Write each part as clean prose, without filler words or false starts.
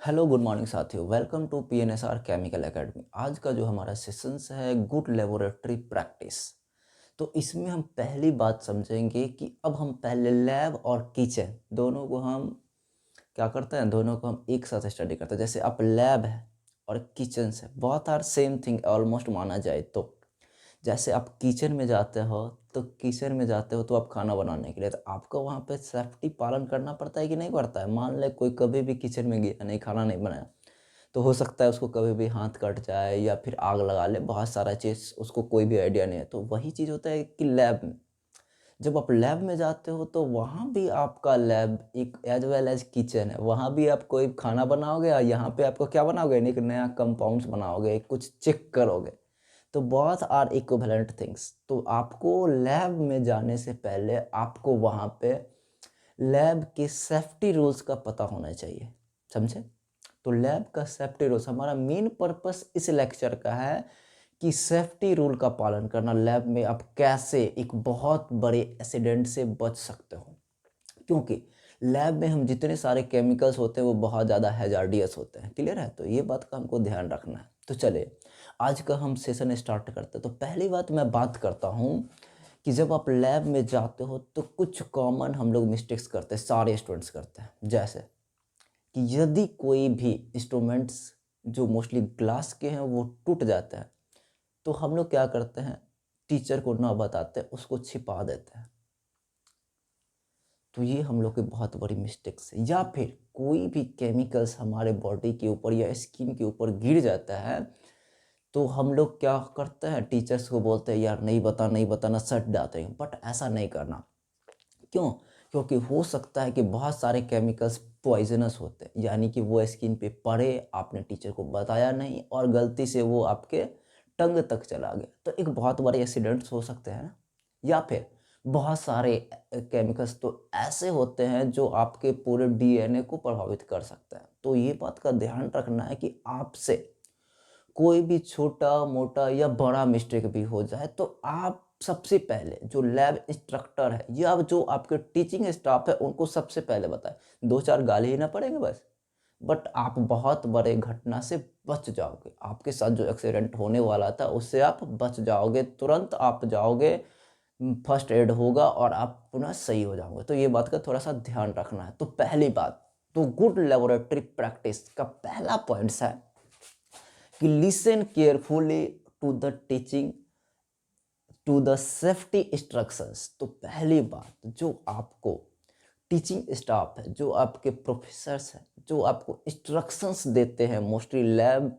Hello good morning साथियों, welcome to पीएनएसआर chemical academy. आज का जो हमारा सेशंस है गुड लेबोरेटरी प्रैक्टिस। तो इसमें हम पहली बात समझेंगे कि अब हम पहले लैब और किचन दोनों को हम क्या करते हैं, दोनों को हम एक साथ स्टडी करते हैं। जैसे अब लैब है और किचन है, बहुत आर सेम थिंग ऑलमोस्ट माना जाए तो। जैसे आप किचन में जाते हो तो आप खाना बनाने के लिए, तो आपको वहाँ पे सेफ्टी पालन करना पड़ता है कि नहीं पड़ता है। मान ले कोई कभी भी किचन में गया नहीं, खाना नहीं बनाया, तो हो सकता है उसको कभी भी हाथ कट जाए या फिर आग लगा ले, बहुत सारा चीज़ उसको कोई भी आइडिया नहीं है। तो वही चीज़ होता है कि लैब में, जब आप लैब में जाते हो तो वहाँ भी आपका लैब एक एज वेल एज किचन है। वहाँ भी आप कोई खाना बनाओगे और यहाँ पे आपको क्या बनाओगे, एक नया कंपाउंड्स बनाओगे, कुछ चेक करोगे। तो बोथ आर इक्विवेलेंट थिंग्स। तो आपको लैब में जाने से पहले आपको वहाँ पे लैब के सेफ्टी रूल्स का पता होना चाहिए, समझे। तो लैब का सेफ्टी रूल्स, हमारा मेन पर्पस इस लेक्चर का है कि सेफ्टी रूल का पालन करना। लैब में आप कैसे एक बहुत बड़े एक्सीडेंट से बच सकते हो, क्योंकि लैब में हम जितने सारे केमिकल्स होते हैं वो बहुत ज़्यादा हैजार्डियस होते हैं। क्लियर है, तो ये बात का हमको ध्यान रखना है। तो चलिए आज का हम सेशन स्टार्ट करते हैं। तो पहली बात मैं बात करता हूँ कि जब आप लैब में जाते हो तो कुछ कॉमन हम लोग मिस्टेक्स करते हैं, सारे स्टूडेंट्स करते हैं। जैसे कि यदि कोई भी इंस्ट्रूमेंट्स जो मोस्टली ग्लास के हैं वो टूट जाता है, तो हम लोग क्या करते हैं, टीचर को ना बताते उसको छिपा देते हैं। तो ये हम लोग की बहुत बड़ी मिस्टेक्स है। या फिर कोई भी केमिकल्स हमारे बॉडी के ऊपर या स्किन के ऊपर गिर जाता है, तो हम लोग क्या करते हैं, टीचर्स को बोलते हैं यार नहीं बताना, सट जाते हैं। बट ऐसा नहीं करना। क्यों? क्योंकि हो सकता है कि बहुत सारे केमिकल्स पॉइजनस होते हैं, यानी कि वो स्किन पे पड़े, आपने टीचर को बताया नहीं और गलती से वो आपके टंग तक चला गया, तो एक बहुत बड़े एक्सीडेंट्स हो सकते हैं। या फिर बहुत सारे केमिकल्स तो ऐसे होते हैं जो आपके पूरे डीएनए को प्रभावित कर सकते हैं। तो ये बात का ध्यान रखना है कि आपसे कोई भी छोटा मोटा या बड़ा मिस्टेक भी हो जाए तो आप सबसे पहले जो लैब इंस्ट्रक्टर है या जो आपके टीचिंग स्टाफ है उनको सबसे पहले बताएं। दो चार गाली ही ना पड़ेंगे बस, बट आप बहुत बड़े घटना से बच जाओगे। आपके साथ जो एक्सीडेंट होने वाला था उससे आप बच जाओगे, तुरंत आप जाओगे, फर्स्ट एड होगा और आप पुनः सही हो जाओगे। तो ये बात का थोड़ा सा ध्यान रखना है। तो पहली बात, तो गुड लेबोरेटरी प्रैक्टिस का पहला पॉइंट्स है कि listen carefully to the teaching to the safety instructions. तो पहली बात, जो आपको टीचिंग स्टाफ है, जो आपके प्रोफेसर्स हैं, जो आपको इंस्ट्रक्शंस देते हैं मोस्टली लैब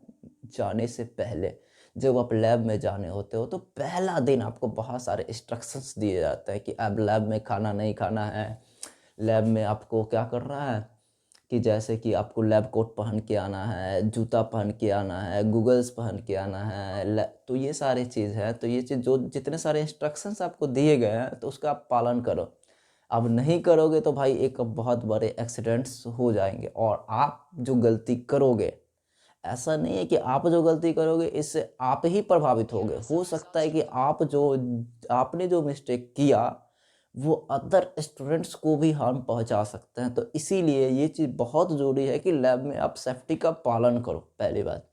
जाने से पहले, जब आप लैब में जाने होते हो तो पहला दिन आपको बहुत सारे इंस्ट्रक्शंस दिए जाते हैं कि अब लैब में खाना नहीं खाना है। लैब में आपको क्या कर रहा है कि जैसे कि आपको लैब कोट पहन के आना है, जूता पहन के आना है, गूगल्स पहन के आना है। तो ये सारी चीज़ है। तो ये चीज़ जो जितने सारे इंस्ट्रक्शंस आपको दिए गए हैं तो उसका आप पालन करो। अब नहीं करोगे तो भाई एक बहुत बड़े एक्सीडेंट्स हो जाएंगे। और आप जो गलती करोगे, ऐसा नहीं है कि आप जो गलती करोगे इससे आप ही प्रभावित होगे। हो सकता है कि आपने जो मिस्टेक किया वो अदर स्टूडेंट्स को भी हार्म पहुंचा सकते हैं। तो इसीलिए ये चीज़ बहुत ज़रूरी है कि लैब में आप सेफ्टी का पालन करो, पहली बात।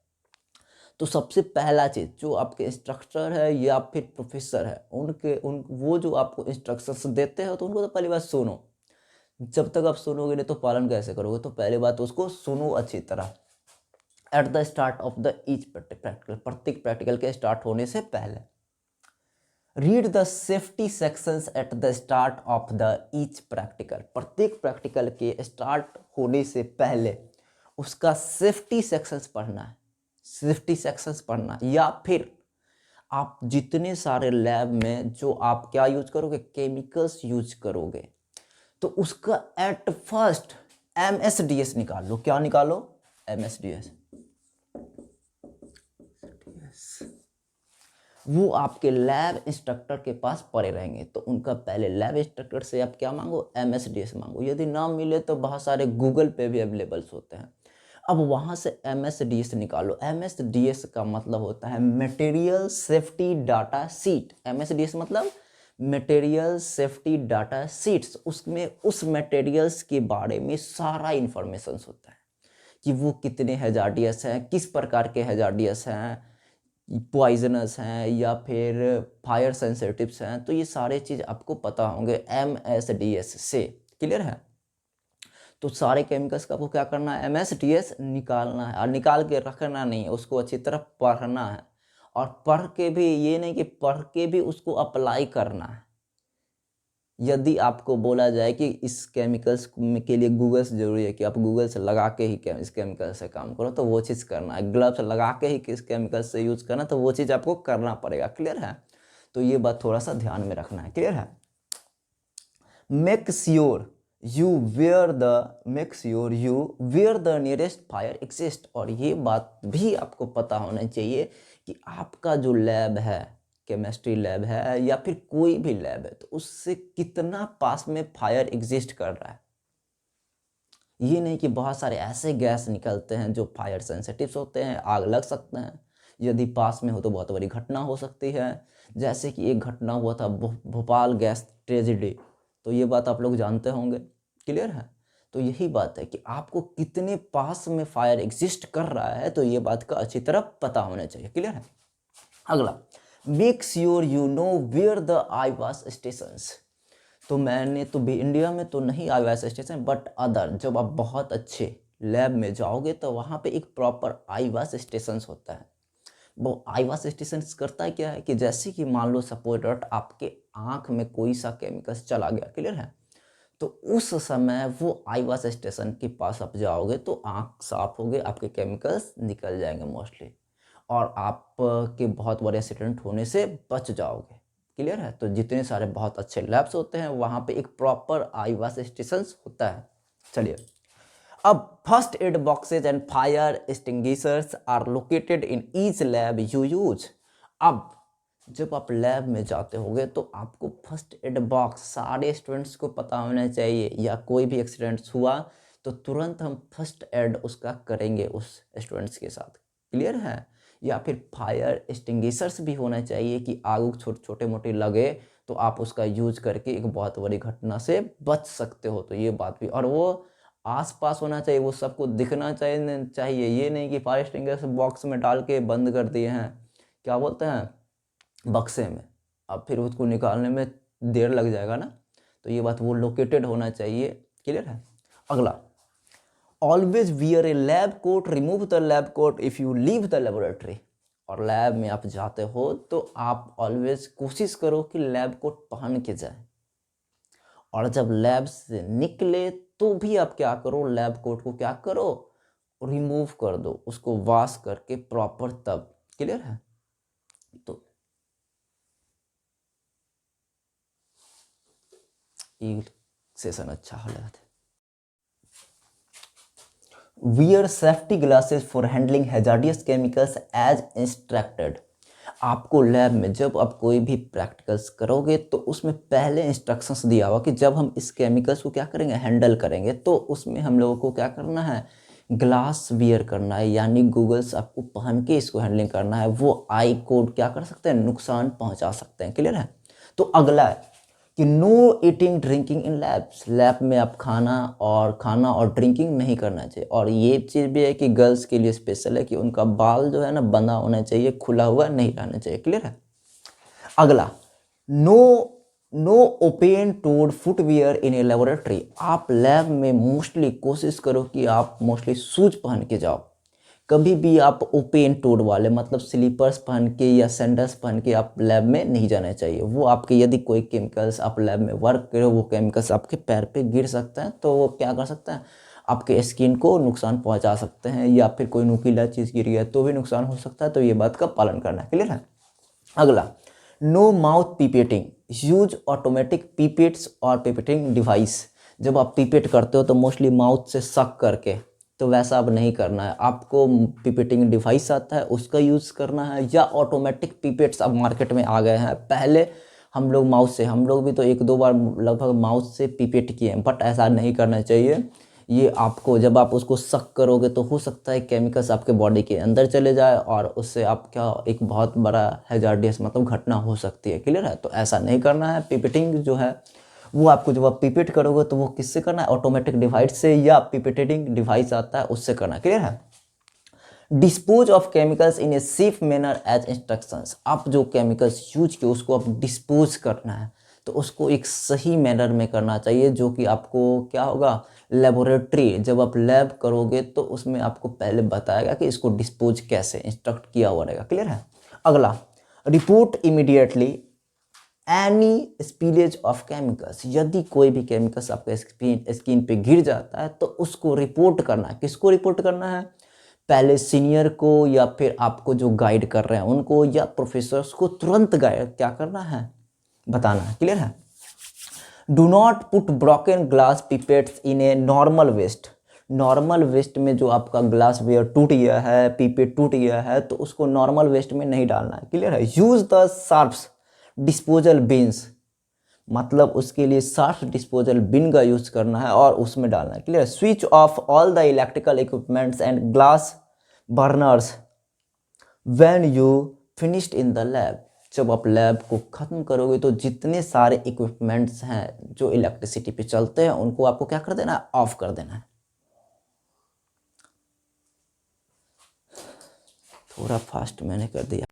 तो सबसे पहला चीज़, जो आपके इंस्ट्रक्टर है या फिर प्रोफेसर है, वो जो आपको इंस्ट्रक्शंस देते हैं तो उनको तो पहली बात सुनो। जब तक आप सुनोगे नहीं तो पालन कैसे करोगे। तो पहली बात उसको सुनो अच्छी तरह। At the start of the each practical, प्रत्येक प्रैक्टिकल के स्टार्ट होने से पहले read the safety sections at the start of the each practical. प्रत्येक प्रैक्टिकल के स्टार्ट होने से पहले उसका सेफ्टी सेक्शंस पढ़ना है। सेफ्टी सेक्शंस पढ़ना, या फिर आप जितने सारे लैब में जो आप क्या यूज करोगे, केमिकल्स यूज करोगे, तो उसका एट फर्स्ट MSDS निकाल लो। क्या निकालो? MSDS। वो आपके लैब इंस्ट्रक्टर के पास पड़े रहेंगे। तो उनका पहले लैब इंस्ट्रक्टर से आप क्या मांगो, MSDS मांगो। यदि ना मिले तो बहुत सारे गूगल पे भी अवेलेबल्स होते हैं। अब वहाँ से MSDS निकालो। MSDS का मतलब होता है material safety data sheet. MSDS मतलब मटेरियल सेफ्टी डाटा सीट्स। उसमें उस मटेरियल्स के बारे में सारा इंफॉर्मेशन होता है कि वो कितने हैजार्डियस हैं, किस प्रकार के हैजार्डियस हैं, पॉइजनस हैं या फिर फायर सेंसिटिव्स हैं। तो ये सारे चीज़ आपको पता होंगे MSDS से। क्लियर है? तो सारे केमिकल्स का आपको क्या करना है, MSDS निकालना है, और निकाल के रखना नहीं है, उसको अच्छी तरह पढ़ना है। और पढ़ के भी ये नहीं कि पढ़ के भी उसको अप्लाई करना है। यदि आपको बोला जाए कि इस केमिकल्स के लिए गूगल्स जरूरी है कि आप गूगल से लगा के ही इस केमिकल से काम करो, तो वो चीज़ करना है। ग्लव्स लगा के ही किस केमिकल से यूज़ करना, तो वो चीज़ आपको करना पड़ेगा। क्लियर है? तो ये बात थोड़ा सा ध्यान में रखना है। क्लियर है? Make sure you where the nearest fire exist. और ये बात भी आपको पता होना चाहिए कि आपका जो लैब है, केमिस्ट्री लैब है या फिर कोई भी लैब है, तो उससे कितना पास में फायर एग्जिस्ट कर रहा है। ये नहीं कि बहुत सारे ऐसे गैस निकलते हैं जो फायर सेंसिटिव होते हैं, आग लग सकते हैं। यदि पास में हो तो बहुत बड़ी घटना हो सकती है। जैसे कि एक घटना हुआ था भोपाल गैस ट्रेजिडी, तो ये बात आप लोग जानते होंगे। क्लियर है? तो यही बात है कि आपको कितने पास में फायर एग्जिस्ट कर रहा है, तो ये बात का अच्छी तरह पता होना चाहिए। क्लियर है? अगला, make sure you know where the IVAS stations. तो मैंने तो भी इंडिया में तो नहीं आईवास स्टेशन, बट अदर जब आप बहुत अच्छे लैब में जाओगे तो वहाँ पे एक प्रॉपर आईवास स्टेशन होता है। वो आईवास स्टेशन करता है क्या है कि जैसे कि मान लो सपोज डॉट आपके आँख में कोई सा केमिकल्स चला गया। क्लियर है? तो उस समय वो आईवास स्टेशन के पास आप जाओगे तो आँख साफ होगी, आपके केमिकल्स निकल जाएंगे मोस्टली, और आप के बहुत बड़े एक्सीडेंट होने से बच जाओगे। क्लियर है? तो जितने सारे बहुत अच्छे लैब्स होते हैं वहाँ पे एक प्रॉपर आईवास स्टेशन होता है। चलिए, अब first aid boxes and fire extinguishers are located in each lab you use. अब जब आप लैब में जाते होगे तो आपको फर्स्ट एड बॉक्स सारे स्टूडेंट्स को पता होना चाहिए, या कोई भी एक्सीडेंट्स हुआ तो तुरंत हम फर्स्ट एड उसका करेंगे उस स्टूडेंट्स के साथ। क्लियर है? या फिर फायर एक्सटिंग्विशर्स भी होना चाहिए कि आग छोटे मोटे लगे तो आप उसका यूज करके एक बहुत बड़ी घटना से बच सकते हो। तो ये बात भी, और वो आसपास होना चाहिए, वो सबको दिखना चाहिए। ये नहीं कि फायर एक्सटिंग्विशर बॉक्स में डाल के बंद कर दिए हैं, क्या बोलते हैं, बक्से में, अब फिर उसको निकालने में देर लग जाएगा ना। तो ये बात, वो लोकेटेड होना चाहिए। क्लियर है? अगला, always wear a lab coat, remove the lab coat if you leave the laboratory. और लैब में आप जाते हो तो आप ऑलवेज कोशिश करो कि लैब कोट पहन के जाए, और जब लैब से निकले तो भी आप क्या करो, लैब कोट को क्या करो, रिमूव कर दो, उसको वॉश करके प्रॉपर तब। क्लियर है? तो ये सेशन अच्छा हो रहा था। Wear safety glasses for handling hazardous chemicals as instructed. आपको लैब में जब आप कोई भी प्रैक्टिकल्स करोगे तो उसमें पहले इंस्ट्रक्शंस दिया हुआ कि जब हम इस केमिकल्स को क्या करेंगे, हैंडल करेंगे, तो उसमें हम लोगों को क्या करना है, ग्लास वियर करना है, यानी गूगल्स आपको पहन के इसको हैंडलिंग करना है। वो आई कोड क्या कर सकते हैं, नुकसान पहुंचा सकते हैं। क्लियर है? तो अगला है कि no eating drinking in labs. Lab में आप खाना और ड्रिंकिंग नहीं करना चाहिए। और ये चीज़ भी है कि गर्ल्स के लिए स्पेशल है कि उनका बाल जो है ना बंधा होना चाहिए, खुला हुआ नहीं रहना चाहिए। क्लियर है? अगला, no no open toed footwear in a laboratory. आप लैब में मोस्टली कोशिश करो कि आप मोस्टली शूज पहन के जाओ। कभी भी आप ओपन टोड वाले मतलब स्लीपर्स पहन के या सैंडल्स पहन के आप लैब में नहीं जाना चाहिए। वो आपके, यदि कोई केमिकल्स आप लैब में वर्क करो, वो केमिकल्स आपके पैर पे गिर सकते हैं, तो वो क्या कर सकते हैं, आपके स्किन को नुकसान पहुंचा सकते हैं, या फिर कोई नुकीला चीज़ गिर गया तो भी नुकसान हो सकता है। तो ये बात का पालन करना है। क्लियर है? अगला, नो माउथ पीपेटिंग, यूज ऑटोमेटिक पीपेट्स और पीपेटिंग डिवाइस। जब आप पीपेट करते हो तो मोस्टली माउथ से सक करके, तो वैसा अब नहीं करना है आपको। पीपेटिंग डिवाइस आता है उसका यूज़ करना है, या ऑटोमेटिक पीपेट्स अब मार्केट में आ गए हैं। पहले हम लोग माउथ से, हम लोग भी तो एक दो बार लगभग माउथ से पीपेट किए हैं, बट ऐसा नहीं करना चाहिए। ये आपको, जब आप उसको सक करोगे तो हो सकता है केमिकल्स आपके बॉडी के अंदर चले जाए, और उससे आप क्या, एक बहुत बड़ा हैजार्डियस मतलब घटना हो सकती है। क्लियर है? तो ऐसा नहीं करना है। पीपेटिंग जो है वो आपको जब आप पिपेट करोगे तो वो किससे करना है, ऑटोमेटिक डिवाइस से या पिपेटेटिंग डिवाइस आता है उससे करना। क्लियर है। Dispose of chemicals in a safe manner as instructions. आप जो केमिकल्स यूज किए उसको आप डिस्पोज करना है तो उसको एक सही मैनर में करना चाहिए, जो कि आपको क्या होगा, लेबोरेटरी जब आप लैब करोगे तो उसमें आपको पहले बताएगा कि इसको डिस्पोज कैसे, इंस्ट्रक्ट किया हुआ रहेगा। क्लियर है। अगला, report immediately any spillage of chemicals. यदि कोई भी केमिकल्स आपके स्किन पे गिर जाता है तो उसको रिपोर्ट करना है। किसको रिपोर्ट करना है, पहले सीनियर को या फिर आपको जो गाइड कर रहे हैं उनको या प्रोफेसर्स को तुरंत गाइड क्या करना है, बताना है। क्लियर है। Do not put broken glass pipettes in a normal waste. Normal waste में जो आपका ग्लास वेयर टूट गया है, पिपेट टूट गया है, तो उसको नॉर्मल वेस्ट में नहीं डालना है। क्लियर है। Use the sharps disposal beans, मतलब उसके लिए शार्प डिस्पोजल बिन का यूज करना है और उसमें डालना है। Clear. Switch off all the electrical equipments and glass burners when you finished in the lab. जब आप लैब को ख़त्म करोगे तो जितने सारे इक्विपमेंट्स हैं जो इलेक्ट्रिसिटी पे चलते हैं उनको आपको क्या कर देना है, ऑफ कर देना है। थोड़ा फास्ट मैंने कर दिया।